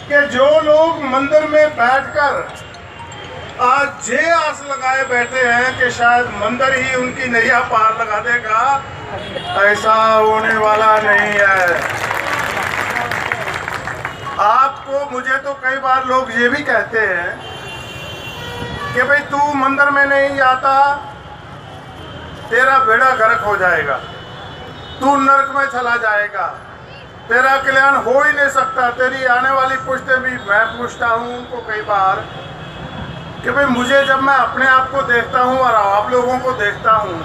कि जो लोग मंदिर में बैठकर आज ये आस लगाए बैठे हैं कि शायद मंदिर ही उनकी नैया पार लगा देगा, ऐसा होने वाला नहीं है। आपको, मुझे तो कई बार लोग ये भी कहते हैं कि भाई तू मंदिर में नहीं आता, तेरा बेड़ा गर्क हो जाएगा, तू नरक में चला जाएगा, तेरा कल्याण हो ही नहीं सकता। तेरी आने वाली पुश्तें भी, मैं पूछता हूँ उनको कई बार कि भाई मुझे, जब मैं अपने आप को देखता हूँ और आप लोगों को देखता हूँ,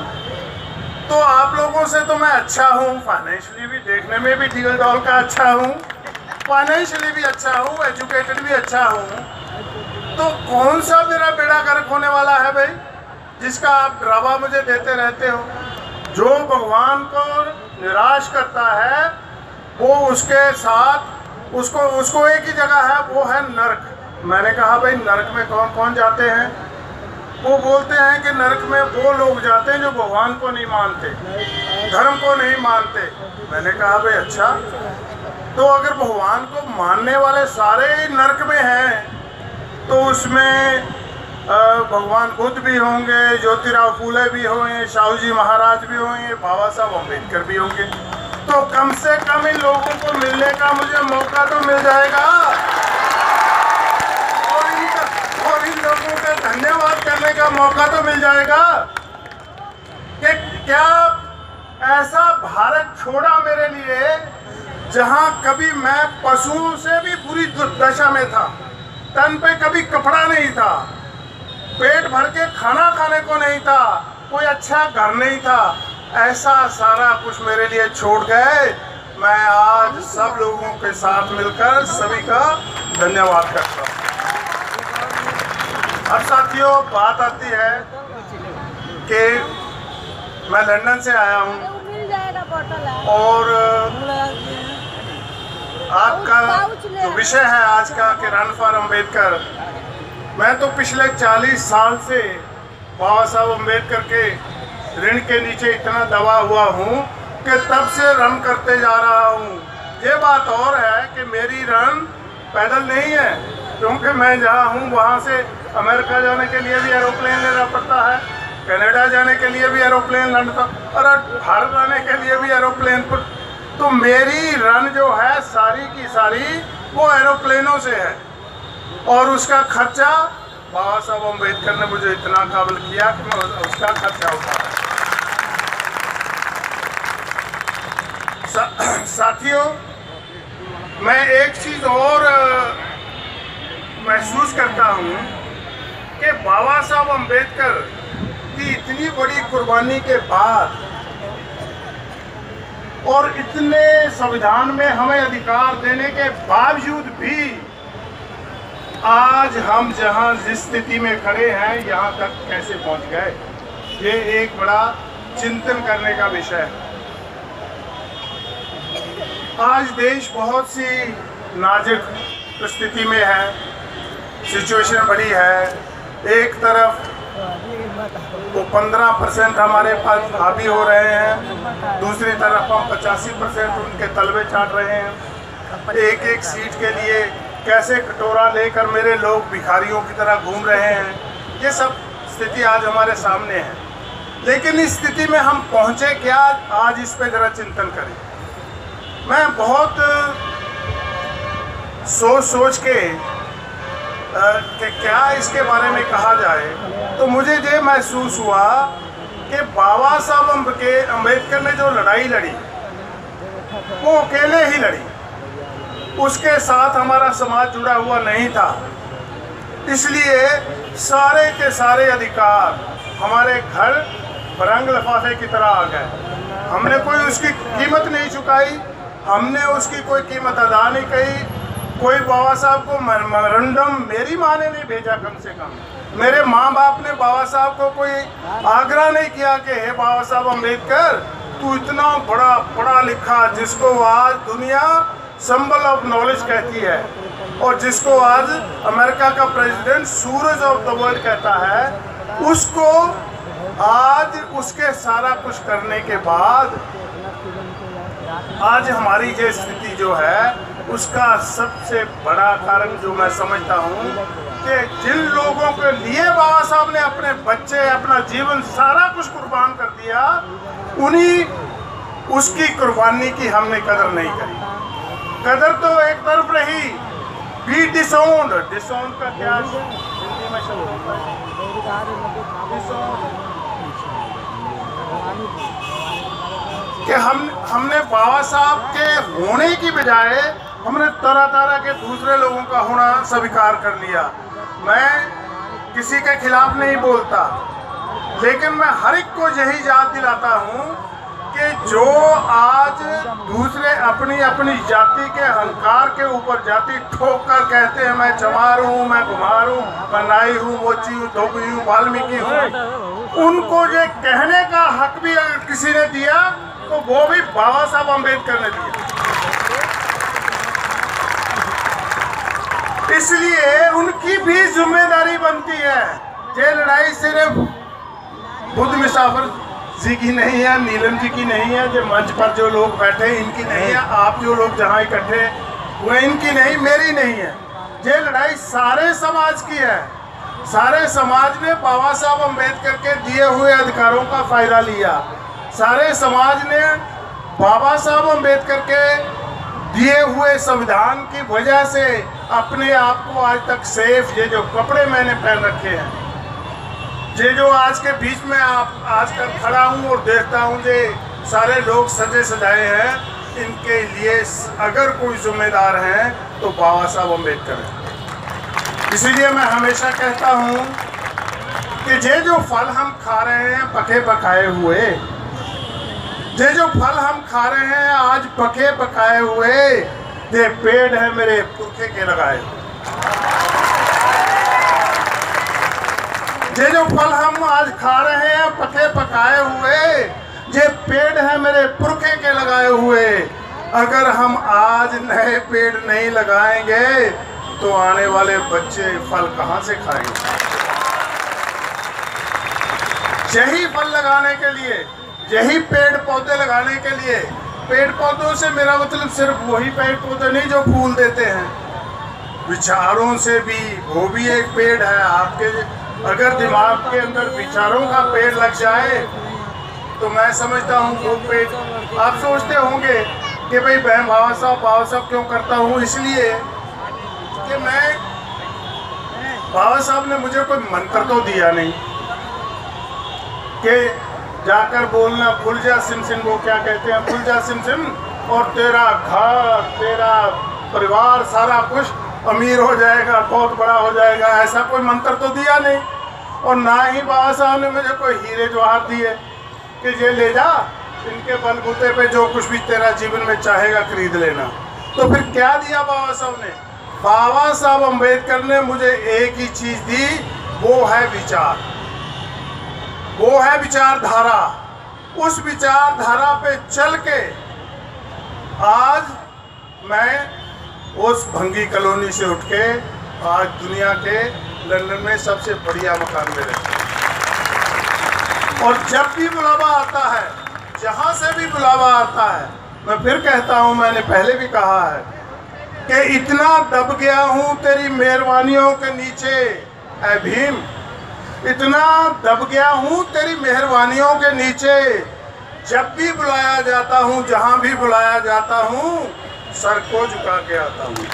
तो आप लोगों से तो मैं अच्छा हूँ, फाइनेंशियली भी, देखने में भी ढील डॉल का अच्छा हूँ, फाइनेंशियली भी अच्छा हूँ, एजुकेटेड भी अच्छा हूँ, तो कौन सा मेरा बेड़ा गर्क होने वाला है भाई, जिसका आप ड्रामा मुझे देते रहते हो। जो भगवान को निराश करता है वो उसके साथ, उसको एक ही जगह है, वो है नरक। मैंने कहा भाई नरक में कौन कौन जाते हैं? वो बोलते हैं कि नरक में वो लोग जाते हैं जो भगवान को नहीं मानते, धर्म को नहीं मानते। मैंने कहा भाई अच्छा, तो अगर भगवान को मानने वाले सारे ही नरक में हैं तो उसमें भगवान बुद्ध भी होंगे, ज्योतिराव फूले भी होंगे, शाहू जी महाराज भी होंगे, बाबा साहब अम्बेडकर भी होंगे, तो कम से कम इन लोगों को मिलने का मुझे मौका तो मिल जाएगा और इन लोगों का धन्यवाद करने का मौका तो मिल जाएगा कि क्या ऐसा भारत छोड़ा मेरे लिए जहां कभी मैं पशुओं से भी बुरी दुर्दशा में था, तन पे कभी कपड़ा नहीं था, पेट भर के खाना खाने को नहीं था, कोई अच्छा घर नहीं था, ऐसा सारा कुछ मेरे लिए छोड़ गए। मैं आज सब लोगों के साथ मिलकर सभी का धन्यवाद करता हूँ। अब साथियों, बात आती है कि मैं लंदन से आया हूँ और आपका जो विषय है आज का कि रन फॉर अम्बेडकर, मैं तो पिछले 40 साल से बाबा साहब अम्बेडकर के ऋण के नीचे इतना दबा हुआ हूँ कि तब से रन करते जा रहा हूँ। ये बात और है कि मेरी रन पैदल नहीं है, क्योंकि मैं जहाँ हूँ वहाँ से अमेरिका जाने के लिए भी एरोप्लेन लेना पड़ता है, कनाडा जाने के लिए भी एरोप्लेन लेना, और भारत आने के लिए भी एरोप्लेन पर। तो मेरी रन जो है सारी की सारी वो एरोप्लेनों से है, और उसका खर्चा बाबा साहब अम्बेडकर ने मुझे इतना काबिल किया कि मैं उसका खर्चा उठाया। साथियों, मैं एक चीज़ और महसूस करता हूँ कि बाबा साहब अम्बेडकर की इतनी बड़ी कुर्बानी के बाद और इतने संविधान में हमें अधिकार देने के बावजूद भी आज हम जहां जिस स्थिति में खड़े हैं, यहां तक कैसे पहुंच गए, ये एक बड़ा चिंतन करने का विषय है। आज देश बहुत सी नाजुक स्थिति में है, सिचुएशन बड़ी है। एक तरफ वो 15% हमारे पास हावी हो रहे हैं, दूसरी तरफ हम 85% उनके तलवे चाट रहे हैं। एक एक सीट के लिए कैसे कटोरा लेकर मेरे लोग भिखारियों की तरह घूम रहे हैं। ये सब स्थिति आज हमारे सामने है, लेकिन इस स्थिति में हम पहुंचे क्या, आज इस पे जरा चिंतन करें। मैं बहुत सोच के कि क्या इसके बारे में कहा जाए, तो मुझे ये महसूस हुआ कि बाबा साहब अम्बेडकर ने जो लड़ाई लड़ी वो अकेले ही लड़ी, उसके साथ हमारा समाज जुड़ा हुआ नहीं था। इसलिए सारे के सारे अधिकार हमारे घर रंग लिफाफे की तरह आ गए। हमने कोई उसकी कीमत नहीं चुकाई, हमने उसकी कोई कीमत अदा नहीं की। कोई बाबा साहब को मेमोरेंडम मेरी माँ ने नहीं भेजा, कम से कम मेरे माँ बाप ने बाबा साहब को कोई आग्रह नहीं किया कि हे बाबा साहब अम्बेडकर, तू इतना बड़ा पढ़ा लिखा, जिसको आज दुनिया सिंबल ऑफ नॉलेज कहती है और जिसको आज अमेरिका का president Suraj of the world कहता है, उसको आज उसके सारा कुछ करने के बाद आज हमारी ये स्थिति जो है उसका सबसे बड़ा कारण जो मैं समझता हूँ कि जिन लोगों के लिए बाबा साहब ने अपने बच्चे, अपना जीवन सारा कुछ कुर्बान कर दिया, उन्हीं उसकी कुर्बानी की हमने कदर नहीं करी। कदर तो एक तरफ रही, बी डिसोन्ड। डिसोन्ड का क्या हिंदी में शब्द होता है? कि हमने बाबा साहब के होने की बजाय हमने तरह तरह के दूसरे लोगों का होना स्वीकार कर लिया। मैं किसी के खिलाफ नहीं बोलता, लेकिन मैं हर एक को यही याद दिलाता हूँ कि जो आज दूसरे अपनी अपनी जाति के अहंकार के ऊपर जाति ठोक कर कहते हैं मैं चमार हूँ, मैं कुम्हार हूँ, मैं नाई हूँ, मोची हूँ, धोबी हूँ, वाल्मीकि हूँ, उनको ये कहने का हक भी अगर किसी ने दिया तो वो भी बाबा साहब अम्बेडकर ने दिया। इसलिए उनकी भी जिम्मेदारी बनती है। ये लड़ाई सिर्फ बुद्ध मुसाफिर जी की नहीं है, नीलम जी की नहीं है, जो मंच पर जो लोग बैठे इनकी नहीं है, आप जो लोग जहाँ इकट्ठे हुए इनकी नहीं, मेरी नहीं है। ये लड़ाई सारे समाज की है। सारे समाज ने बाबा साहब अम्बेडकर के दिए हुए अधिकारों का फायदा लिया। सारे समाज ने बाबा साहब अम्बेडकर के दिए हुए संविधान की वजह से अपने आप को आज तक सेफ, ये जो कपड़े मैंने पहन रखे हैं, ये जो आज के बीच में आप आजकल खड़ा हूँ और देखता हूँ ये सारे लोग सजे सजाए हैं, इनके लिए अगर कोई जिम्मेदार है तो बाबा साहब अम्बेडकर है। इसीलिए मैं हमेशा कहता हूँ कि ये जो फल हम खा रहे हैं पके पकाए हुए, ये जो फल हम खा रहे हैं आज पके पकाए हुए, ये पेड़ है मेरे पुरखे के लगाए। ये जो फल हम आज खा रहे हैं पके पकाए हुए, ये पेड़ है मेरे पुरखे के लगाए हुए। अगर हम आज नए पेड़ नहीं लगाएंगे तो आने वाले बच्चे फल कहाँ से खाएंगे? यही फल लगाने के लिए, यही पेड़ पौधे लगाने के लिए, पेड़ पौधों से मेरा मतलब सिर्फ वही पेड़ पौधे नहीं जो फूल देते हैं, विचारों से भी, वो भी एक पेड़ है। आपके अगर दिमाग के अंदर विचारों का पेड़ लग जाए तो मैं समझता हूँ वो पेड़, आप सोचते होंगे कि भाई मैं बाबा साहब क्यों करता हूँ? इसलिए कि मैं, बाबा साहब ने मुझे कोई मंत्र तो दिया नहीं कि जाकर बोलना फुल जा सिम सिम, वो क्या कहते हैं, फुल जा सिम सिम और तेरा घर, तेरा परिवार, सारा कुछ अमीर हो जाएगा, बहुत बड़ा हो जाएगा। ऐसा कोई मंत्र तो दिया नहीं। और ना ही बाबा साहब ने मुझे कोई हीरे जवाहर दिए कि ये ले जा, इनके बलबूते पे जो कुछ भी तेरा जीवन में चाहेगा खरीद लेना। तो फिर क्या दिया बाबा साहब ने? बाबा साहब अम्बेडकर ने मुझे एक ही चीज़ दी, वो है विचार, वो है विचारधारा। उस विचारधारा पे चल के आज मैं उस भंगी कॉलोनी से उठ के आज दुनिया के लंदन में सबसे बढ़िया मकान में रहता हूँ। और जब भी बुलावा आता है, जहाँ से भी बुलावा आता है, मैं फिर कहता हूँ, मैंने पहले भी कहा है कि इतना दब गया हूँ तेरी मेहरबानियों के नीचे ऐ भीम, इतना दब गया हूँ तेरी मेहरबानियों के नीचे। जब भी बुलाया जाता हूँ, जहाँ भी बुलाया जाता हूँ, सर को झुका के आता हूँ।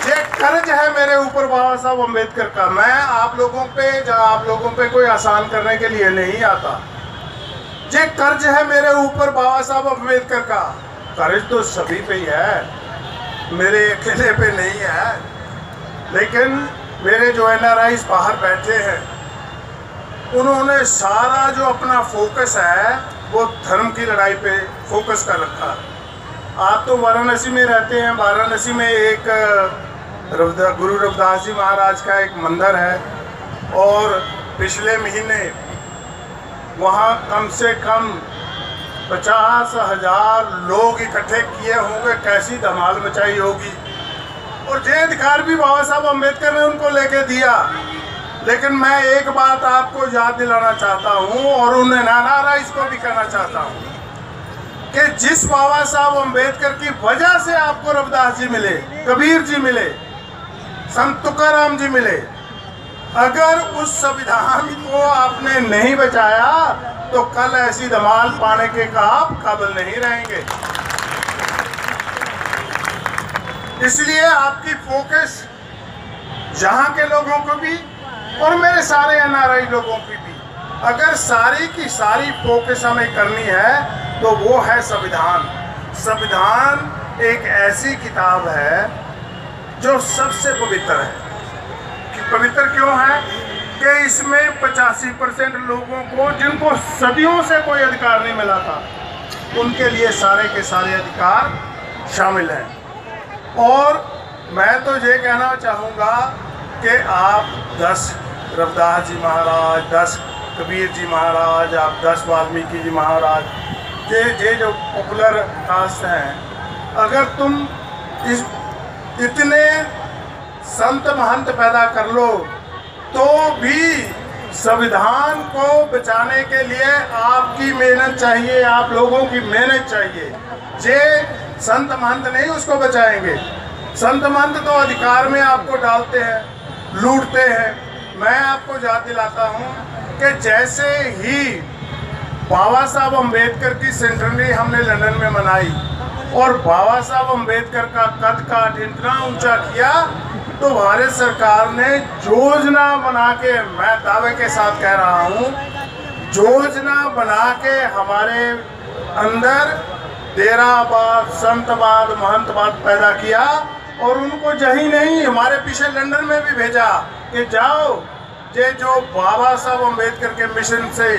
ये कर्ज है मेरे ऊपर बाबा साहब अम्बेडकर का। मैं आप लोगों पे कोई आसान करने के लिए नहीं आता। ये कर्ज है मेरे ऊपर बाबा साहब अम्बेडकर का। कर्ज तो सभी पे ही है, मेरे अकेले पे नहीं है। लेकिन मेरे जो NRIs बाहर बैठे हैं, उन्होंने सारा जो अपना फोकस है वो धर्म की लड़ाई पे फोकस कर रखा। आप तो वाराणसी में रहते हैं। वाराणसी में एक गुरु रविदास जी महाराज का एक मंदिर है और पिछले महीने वहाँ कम से कम 50,000 लोग इकट्ठे किए होंगे। कैसी धमाल मचाई होगी। और ये अधिकार भी बाबा साहब अम्बेडकर ने उनको लेके दिया। लेकिन मैं एक बात आपको याद दिलाना चाहता हूँ और उन्हें नारा इसको भी कहना चाहता हूँ कि जिस बाबा साहब अम्बेडकर की वजह से आपको रविदास जी मिले, कबीर जी मिले, संत तुकाराम जी मिले, अगर उस संविधान को आपने नहीं बचाया तो कल ऐसी धमाल पाने के का आप काबिल नहीं रहेंगे। इसलिए आपकी फोकस यहाँ के लोगों को भी और मेरे सारे एनआरआई लोगों की भी, अगर सारी की सारी फोकस हमें करनी है तो वो है संविधान। संविधान एक ऐसी किताब है जो सबसे पवित्र है। पवित्र क्यों है कि इसमें 85% लोगों को, जिनको सदियों से कोई अधिकार नहीं मिला था, उनके लिए सारे के सारे अधिकार शामिल हैं। और मैं तो ये कहना चाहूँगा कि आप 10 रविदास जी महाराज, 10 कबीर जी महाराज, आप 10 वाल्मीकि जी महाराज, ये जो पॉपुलर कास्ट हैं, अगर तुम इतने संत महंत पैदा कर लो तो भी संविधान को बचाने के लिए आपकी मेहनत चाहिए, आप लोगों की मेहनत चाहिए। जे संत महंत नहीं उसको बचाएंगे। संत महंत तो अधिकार में आपको डालते हैं, लूटते हैं। मैं आपको याद दिलाता हूँ कि जैसे ही बाबा साहब अम्बेडकर की सेंटेनरी हमने लंदन में मनाई और बाबा साहब अम्बेडकर का कद काठ इतना ऊंचा किया, तो भारत सरकार ने योजना बना के, मैं दावे के साथ कह रहा हूँ, योजना बना के हमारे अंदर डेरावाद, संतवाद, महंतवाद पैदा किया और उनको जही नहीं हमारे पीछे लंदन में भी भेजा कि जाओ, ये जो बाबा साहब अम्बेडकर के मिशन से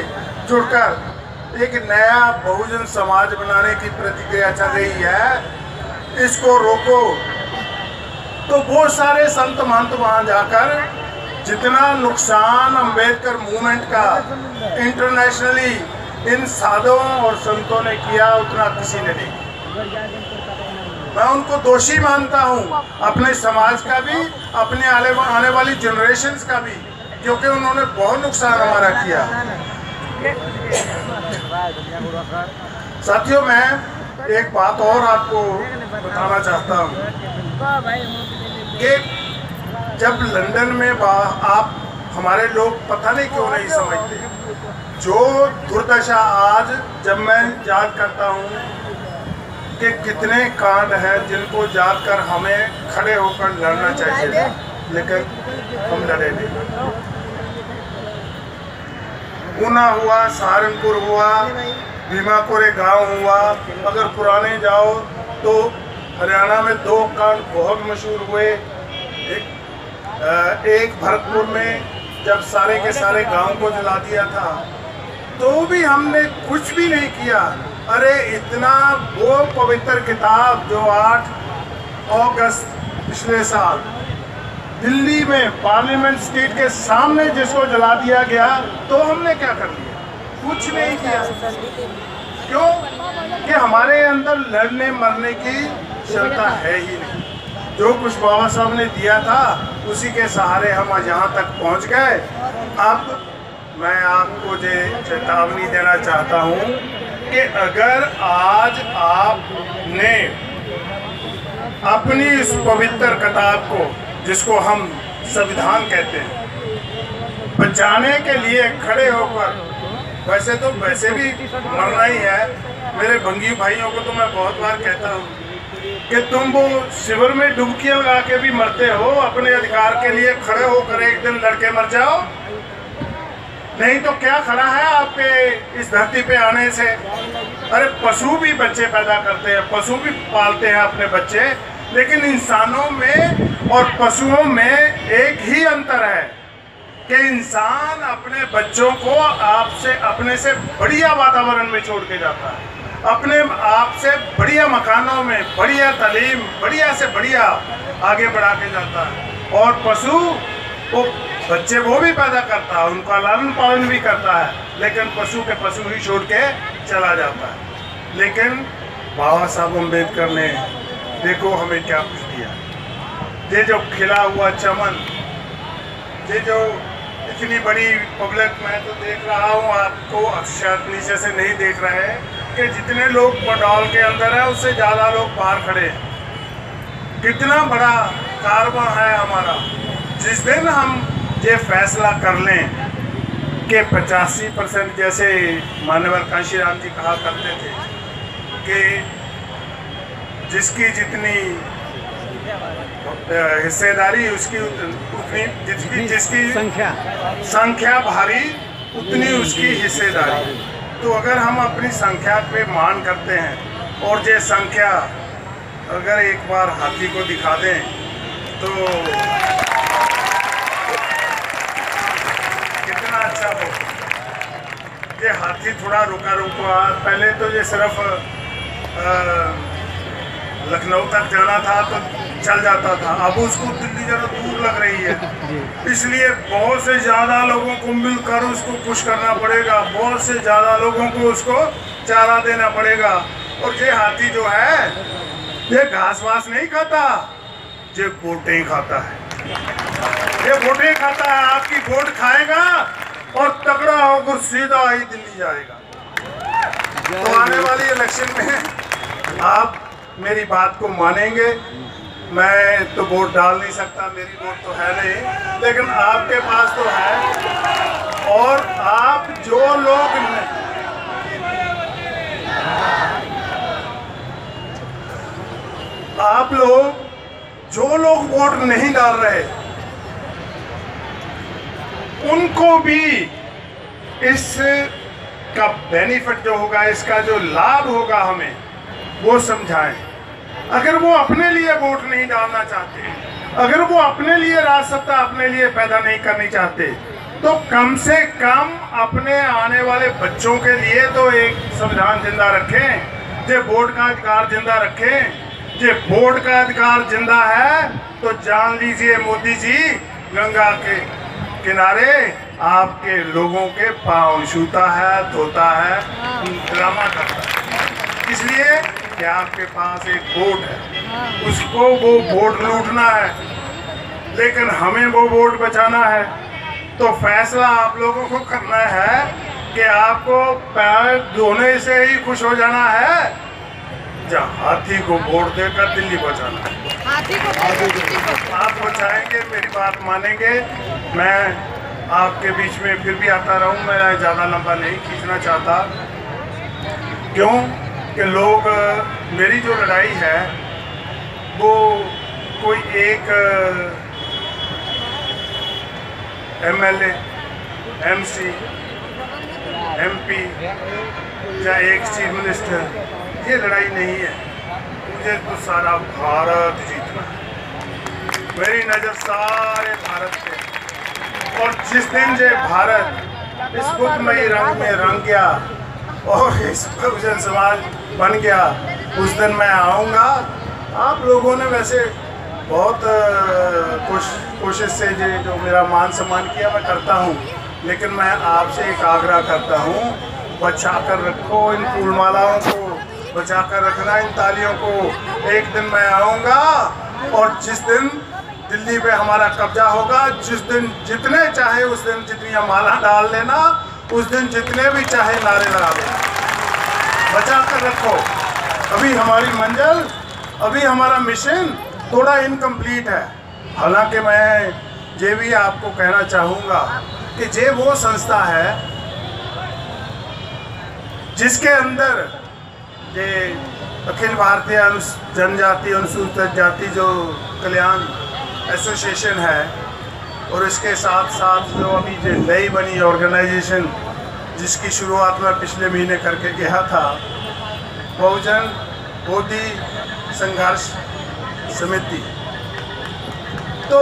जुड़कर एक नया बहुजन समाज बनाने की प्रतिक्रिया चल रही है, इसको रोको। तो वो सारे संत महंत वहाँ जाकर जितना नुकसान अम्बेडकर मूवमेंट का इंटरनेशनली इन साधुओं और संतों ने किया, उतना किसी ने नहीं। मैं उनको दोषी मानता हूँ, अपने समाज का भी, अपने आने वाली जनरेशन्स का भी, क्योंकि उन्होंने बहुत नुकसान हमारा किया। साथियों, मैं एक बात और आपको बताना चाहता हूँ कि जब लंदन में आप, हमारे लोग पता नहीं क्यों नहीं समझते, जो दुर्दशा आज जब मैं याद करता हूँ कि कितने कांड हैं जिनको याद कर हमें खड़े होकर लड़ना चाहिए, लेकिन हम लड़े नहीं। ऊना हुआ, सहारनपुर हुआ, भीमाकोरे गांव हुआ, अगर पुराने जाओ तो हरियाणा में 2 कांड बहुत मशहूर हुए। एक भरतपुर में जब सारे के सारे गांव को जला दिया था तो भी हमने कुछ भी नहीं किया। अरे इतना, वो पवित्र किताब जो 8 अगस्त पिछले साल दिल्ली में पार्लियामेंट स्ट्रीट के सामने जिसको जला दिया गया, तो हमने क्या कर लिया? कुछ नहीं किया। क्यों? कि हमारे अंदर लड़ने मरने की क्षमता है ही नहीं। जो कुछ बाबा साहब ने दिया था उसी के सहारे हम यहाँ तक पहुँच गए। अब मैं आपको ये चेतावनी देना चाहता हूँ कि अगर आज आपने अपनी इस पवित्र किताब को, जिसको हम संविधान कहते हैं, बचाने के लिए खड़े होकर, वैसे भी मरना ही है। मेरे भंगी भाइयों को तो मैं बहुत बार कहता हूँ कि तुम वो शिविर में डुबकियां लगा के भी मरते हो, अपने अधिकार के लिए खड़े होकर एक दिन लड़के मर जाओ। नहीं तो क्या खड़ा है आपके इस धरती पे आने से? अरे पशु भी बच्चे पैदा करते हैं, पशु भी पालते हैं अपने बच्चे, लेकिन इंसानों में और पशुओं में एक ही अंतर है कि इंसान अपने बच्चों को आपसे, अपने से बढ़िया वातावरण में छोड़ के जाता है, अपने आप से बढ़िया मकानों में, बढ़िया तालीम, बढ़िया से बढ़िया आगे बढ़ा के जाता है। और पशु, वो बच्चे वो भी पैदा करता है, उनका लालन पालन भी करता है, लेकिन पशु के पशु ही छोड़ के चला जाता है। लेकिन बाबा साहब अम्बेडकर ने देखो हमें क्या कुछ दिया। ये जो खिला हुआ चमन, ये जो इतनी बड़ी पब्लिक, मैं तो देख रहा हूँ, आपको शायद नीचे से नहीं देख रहे हैं, के जितने लोग पंडाल के अंदर हैं उससे ज़्यादा लोग बाहर खड़े हैं। कितना बड़ा कारवां है हमारा। जिस दिन हम ये फैसला कर लें कि 85% जैसे मानवर कांशीराम जी कहा करते थे कि जिसकी जितनी हिस्सेदारी उसकी उतनी जिसकी संख्या भारी उतनी उसकी हिस्सेदारी। तो अगर हम अपनी संख्या पे मान करते हैं और ये संख्या अगर एक बार हाथी को दिखा दें तो कितना अच्छा हो। ये हाथी थोड़ा रुका पहले तो ये सिर्फ लखनऊ तक जाना था तो चल जाता था, अब उसको दिल्ली ज़रा दूर लग रही है, इसलिए बहुत से ज़्यादा लोगों को मिलकर उसको पुश करना पड़ेगा, बहुत से ज़्यादा लोगों को उसको चारा देना पड़ेगा। और ये हाथी जो है ये घास वास नहीं खाता, ये बोटें खाता है, ये बोटें खाता है। आपकी बोट खाएगा और तगड़ा होकर सीधा ही दिल्ली जाएगा। तो आने वाली इलेक्शन में आप मेरी बात को मानेंगे। मैं तो वोट डाल नहीं सकता, मेरी वोट तो है नहीं, लेकिन आपके पास तो है। और आप जो लोग जो लोग वोट नहीं डाल रहे उनको भी इसका बेनिफिट जो होगा, इसका जो लाभ होगा हमें वो समझाएं। अगर वो अपने लिए वोट नहीं डालना चाहते, अगर वो अपने लिए राजसत्ता अपने लिए पैदा नहीं करनी चाहते, तो कम से कम अपने आने वाले बच्चों के लिए तो एक संविधान जिंदा रखें, जो वोट का अधिकार जिंदा रखें। जो वोट का अधिकार जिंदा है तो जान लीजिए मोदी जी गंगा के किनारे आपके लोगों के पाँव छूता है, धोता है, ड्रामा करता है। इसलिए कि आपके पास एक वोट है, उसको वो वोट लूटना है, लेकिन हमें वो वोट बचाना है। तो फैसला आप लोगों को करना है कि आपको पैर धोने से ही खुश हो जाना है, जहाँ हाथी को वोट देकर दिल्ली बचाना है। आप बचाएंगे, मेरी बात मानेंगे। मैं आपके बीच में फिर भी आता रहूं, मैं ज़्यादा लंबा नहीं खींचना चाहता। क्यों कि लोग, मेरी जो लड़ाई है वो कोई एक MLA, MC, MP या एक चीफ मिनिस्टर, ये लड़ाई नहीं है। मुझे तो सारा भारत जीतना है, मेरी नज़र सारे भारत पे। और जिस दिन ये भारत इस बुद्धमयी रंग में रंग गया और इस बहुजन समाज बन गया, उस दिन मैं आऊँगा। आप लोगों ने वैसे बहुत कोशिश से जो मेरा मान सम्मान किया मैं करता हूँ, लेकिन मैं आपसे एक आग्रह करता हूँ, बचा कर रखो इन फूलमालाओं को, बचा कर रखना इन तालियों को। एक दिन मैं आऊँगा और जिस दिन दिल्ली पे हमारा कब्जा होगा, जिस दिन जितने चाहे उस दिन जितनी माला डाल लेना, उस दिन जितने भी चाहे नारे लगा देना। बचा कर रखो। अभी हमारी मंजिल, अभी हमारा मिशन थोड़ा इनकम्प्लीट है। हालांकि मैं ये भी आपको कहना चाहूँगा कि ये वो संस्था है जिसके अंदर ये अखिल भारतीय जनजाति अनुसूचित जाति जो कल्याण एसोसिएशन है, और इसके साथ साथ जो अभी जो नई बनी ऑर्गेनाइजेशन जिसकी शुरुआत में पिछले महीने करके गया था, बहुजन बोधि संघर्ष समिति, तो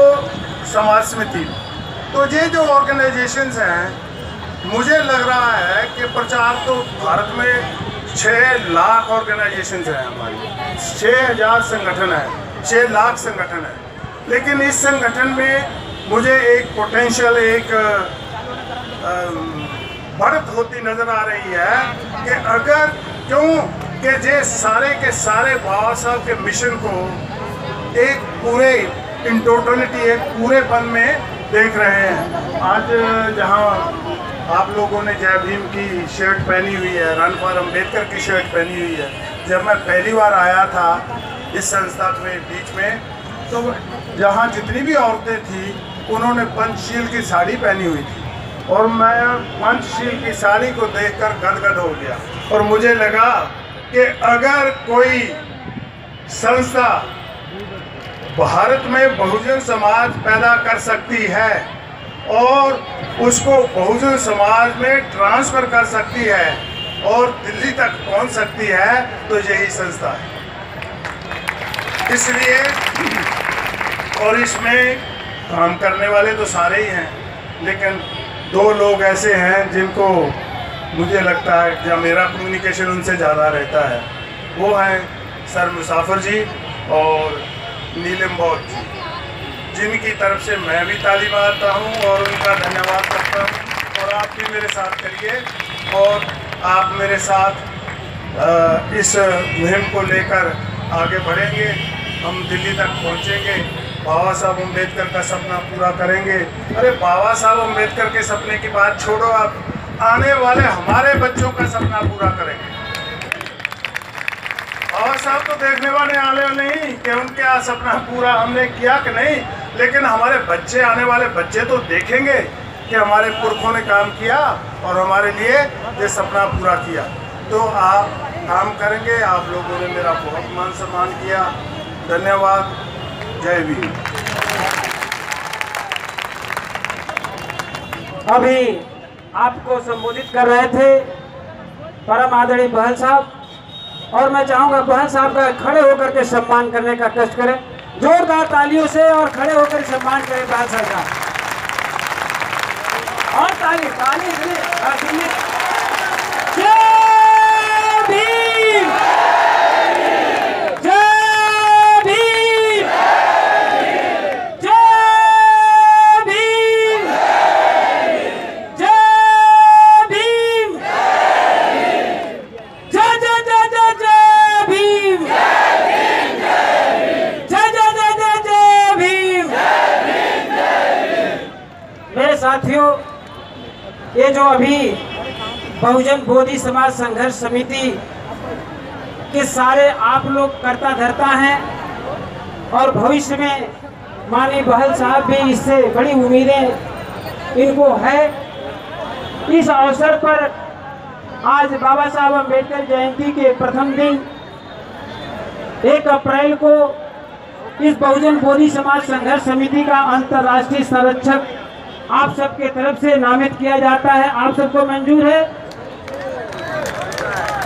समाज समिति, तो ये जो ऑर्गेनाइजेशंस हैं, मुझे लग रहा है कि प्रचार तो भारत में 6 लाख ऑर्गेनाइजेशंस हैं, हमारी 6000 संगठन है, 6 लाख संगठन है। लेकिन इस संगठन में मुझे एक पोटेंशियल, एक बढ़त होती नज़र आ रही है कि अगर क्यों कि जे सारे के सारे बाबा साहब के मिशन को एक पूरे इन टोटलिटी, एक पूरेपन में देख रहे हैं। आज जहाँ आप लोगों ने जय भीम की शर्ट पहनी हुई है, रन फॉर अम्बेडकर की शर्ट पहनी हुई है। जब मैं पहली बार आया था इस संस्था में बीच में, तो जहाँ जितनी भी औरतें थी उन्होंने पंचशील की साड़ी पहनी हुई थी, और मैं पंचशील की साड़ी को देखकर गदगद हो गया। और मुझे लगा कि अगर कोई संस्था भारत में बहुजन समाज पैदा कर सकती है और उसको बहुजन समाज में ट्रांसफ़र कर सकती है और दिल्ली तक पहुंच सकती है, तो यही संस्था है। इसलिए, और इसमें काम करने वाले तो सारे ही हैं, लेकिन 2 लोग ऐसे हैं जिनको मुझे लगता है या मेरा कम्युनिकेशन उनसे ज़्यादा रहता है। वो हैं सर मुसाफिर जी और नीलम बौद्ध जी, जिनकी तरफ से मैं भी ताली मारता हूँ और उनका धन्यवाद करता हूँ। और आप भी मेरे साथ करिए और आप मेरे साथ इस मुहिम को लेकर आगे बढ़ेंगे। हम दिल्ली तक पहुँचेंगे, बाबा साहब अम्बेडकर का सपना पूरा करेंगे। अरे बाबा साहब अम्बेडकर के सपने की बात छोड़ो, आप आने वाले हमारे बच्चों का सपना पूरा करेंगे। बाबा साहब तो देखने वाले आने नहीं कि उनके सपना पूरा हमने किया कि नहीं, लेकिन हमारे बच्चे, आने वाले बच्चे तो देखेंगे कि हमारे पुरखों ने काम किया और हमारे लिए ये सपना पूरा किया। तो आप काम करेंगे। आप लोगों ने मेरा बहुत मान सम्मान किया, धन्यवाद। जय भीम। अभी आपको संबोधित कर रहे थे परम आदरणीय बहल साहब, और मैं चाहूंगा बहल साहब का खड़े होकर के सम्मान करने का कष्ट करें, जोरदार तालियों से, और खड़े होकर सम्मान करें बहल साहब का। और ताली ताली जय भीम, जय भीम, जय भीम, जय भीम, जय जय जय जय जय भीम, जय जय जय जय जय भीम। मेरे साथियों, ये जो अभी बहुजन बोधि समाज संघर्ष समिति के सारे आप लोग करता धरता हैं, और भविष्य में माननीय बहल साहब भी इससे बड़ी उम्मीदें इनको है। इस अवसर पर आज बाबा साहब अम्बेडकर जयंती के प्रथम दिन 1 अप्रैल को इस बहुजन बोधि समाज संघर्ष समिति का अंतर्राष्ट्रीय संरक्षक आप सबके तरफ से नामित किया जाता है। आप सबको मंजूर है?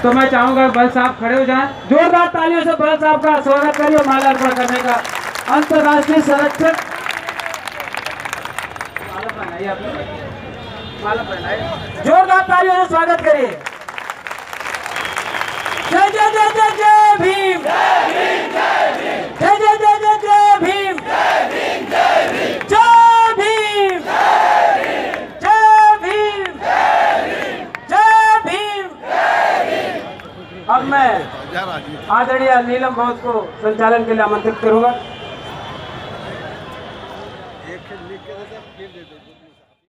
तो मैं चाहूंगा बहल साहब खड़े हो जाएं, जोरदार तालियों से बहल साहब का स्वागत करिए माला अर्पण करने का। अंतर्राष्ट्रीय संरक्षक माला पहनाइए, जोरदार तालियों से स्वागत करिए। जय जय जय जय जय भीम, जय जय जय जय जय भीम, जय भीम, जय भीम, जय भीम, जय भीम। अब मैं आदरणीय नीलम बौद्ध को संचालन के लिए आमंत्रित करूंगा।